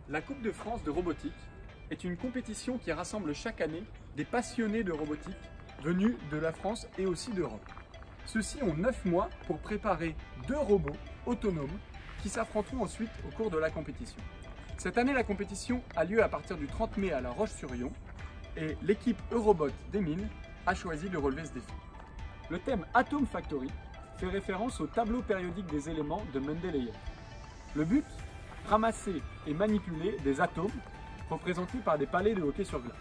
La Coupe de France de robotique est une compétition qui rassemble chaque année des passionnés de robotique venus de la France et aussi d'Europe. Ceux-ci ont 9 mois pour préparer 2 robots autonomes qui s'affronteront ensuite au cours de la compétition. Cette année, la compétition a lieu à partir du 30 mai à La Roche-sur-Yon et l'équipe Eurobot des Mines a choisi de relever ce défi. Le thème Atom Factory fait référence au tableau périodique des éléments de Mendeleïev. Le but, ramasser et manipuler des atomes représentés par des palets de hockey sur glace.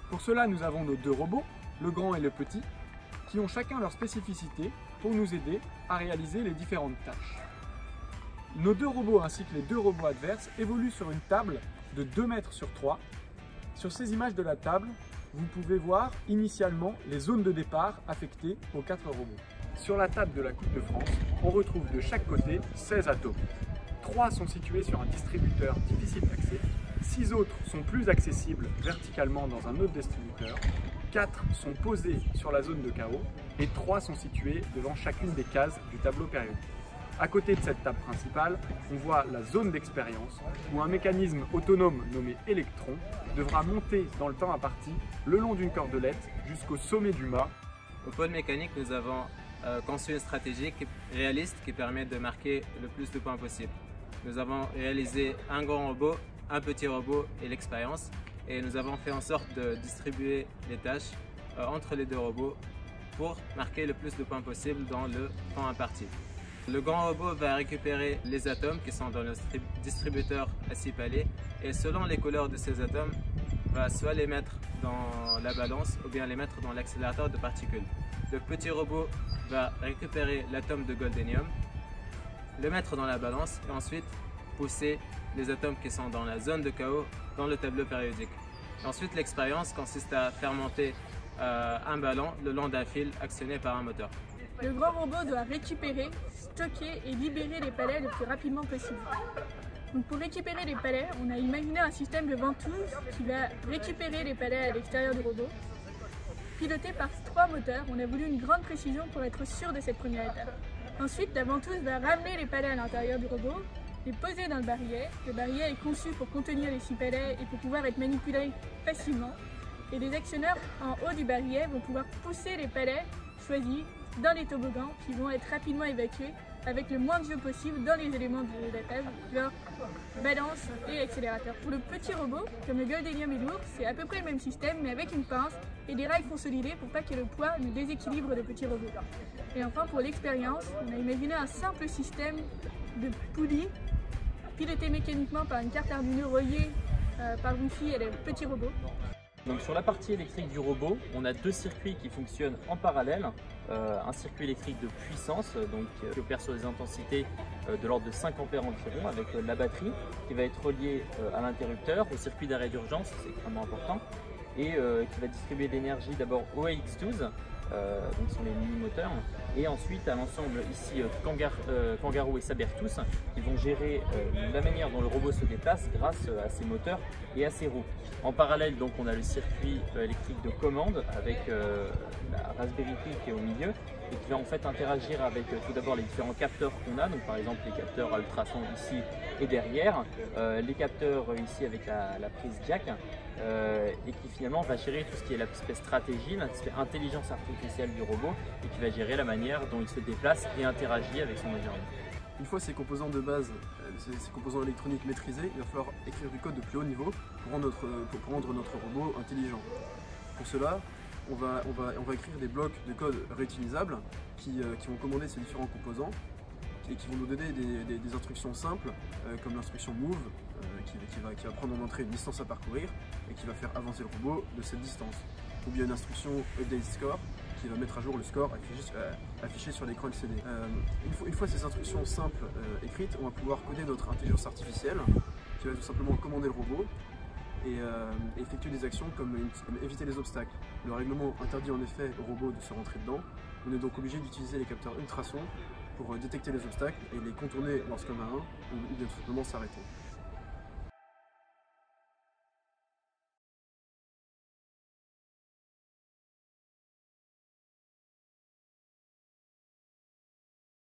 Pour cela, nous avons nos 2 robots, le grand et le petit, qui ont chacun leur spécificité pour nous aider à réaliser les différentes tâches. Nos 2 robots ainsi que les 2 robots adverses évoluent sur une table de 2 mètres sur 3. Sur ces images de la table, vous pouvez voir initialement les zones de départ affectées aux 4 robots. Sur la table de la Coupe de France, on retrouve de chaque côté 16 atomes. 3 sont situés sur un distributeur difficile d'accès, 6 autres sont plus accessibles verticalement dans un autre distributeur, 4 sont posés sur la zone de chaos et 3 sont situés devant chacune des cases du tableau périodique. À côté de cette table principale, on voit la zone d'expérience où un mécanisme autonome nommé électron devra monter dans le temps imparti le long d'une cordelette jusqu'au sommet du mât. Au pôle mécanique, nous avons conçu une stratégie réaliste qui permet de marquer le plus de points possible. Nous avons réalisé un grand robot, un petit robot et l'expérience, et nous avons fait en sorte de distribuer les tâches entre les 2 robots pour marquer le plus de points possible dans le temps imparti. Le grand robot va récupérer les atomes qui sont dans le distributeur à 6 palets, et selon les couleurs de ces atomes, va soit les mettre dans la balance ou bien les mettre dans l'accélérateur de particules. Le petit robot va récupérer l'atome de goldénium, le mettre dans la balance et ensuite pousser les atomes qui sont dans la zone de chaos dans le tableau périodique. Ensuite, l'expérience consiste à faire monter un ballon le long d'un fil actionné par un moteur. Le grand robot doit récupérer, stocker et libérer les palets le plus rapidement possible. Donc pour récupérer les palets, on a imaginé un système de ventouse qui va récupérer les palets à l'extérieur du robot. Piloté par 3 moteurs, on a voulu une grande précision pour être sûr de cette première étape. Ensuite, la ventouse va ramener les palets à l'intérieur du robot, les poser dans le barillet. Le barillet est conçu pour contenir les 6 palets et pour pouvoir être manipulé facilement. Et les actionneurs en haut du barillet vont pouvoir pousser les palets choisis dans les toboggans qui vont être rapidement évacués avec le moins de jeu possible dans les éléments de la table, genre balance et accélérateur. Pour le petit robot, comme le goldénium est lourd, c'est à peu près le même système mais avec une pince et des rails consolidés pour pas que le poids ne déséquilibre le petit robot. Et enfin pour l'expérience, on a imaginé un simple système de poulies piloté mécaniquement par une carte Arduino reliée par Wi-Fi et le petit robot. Donc sur la partie électrique du robot, on a 2 circuits qui fonctionnent en parallèle. Un circuit électrique de puissance qui opère sur des intensités de l'ordre de 5 ampères environ avec la batterie qui va être reliée à l'interrupteur, au circuit d'arrêt d'urgence, c'est extrêmement important, et qui va distribuer de l'énergie d'abord au AX12, donc ce sont les mini-moteurs, et ensuite à l'ensemble ici Kangaroo et Sabertooth qui vont gérer la manière dont le robot se déplace grâce à ses moteurs et à ses roues. En parallèle, donc, on a le circuit électrique de commande avec la Raspberry Pi qui est au milieu et qui va en fait interagir avec tout d'abord les différents capteurs qu'on a, donc par exemple les capteurs ultrasons ici et derrière, les capteurs ici avec la prise jack, et qui finalement va gérer tout ce qui est l'aspect stratégie, l'aspect intelligence artificielle du robot et qui va gérer la manière dont il se déplace et interagit avec son environnement. Une fois ces composants de base, ces composants électroniques maîtrisés, il va falloir écrire du code de plus haut niveau pour rendre notre robot intelligent. Pour cela, on va écrire des blocs de code réutilisables qui vont commander ces différents composants et qui vont nous donner des instructions simples comme l'instruction move qui va prendre en entrée une distance à parcourir et qui va faire avancer le robot de cette distance. Ou bien une instruction update score qui va mettre à jour le score affiché sur l'écran LCD. Une fois ces instructions simples écrites, on va pouvoir coder notre intelligence artificielle qui va tout simplement commander le robot et effectuer des actions comme éviter les obstacles. Le règlement interdit en effet au robot de se rentrer dedans. On est donc obligé d'utiliser les capteurs ultrasons pour détecter les obstacles et les contourner lorsqu'il y en a un ou bien tout simplement s'arrêter.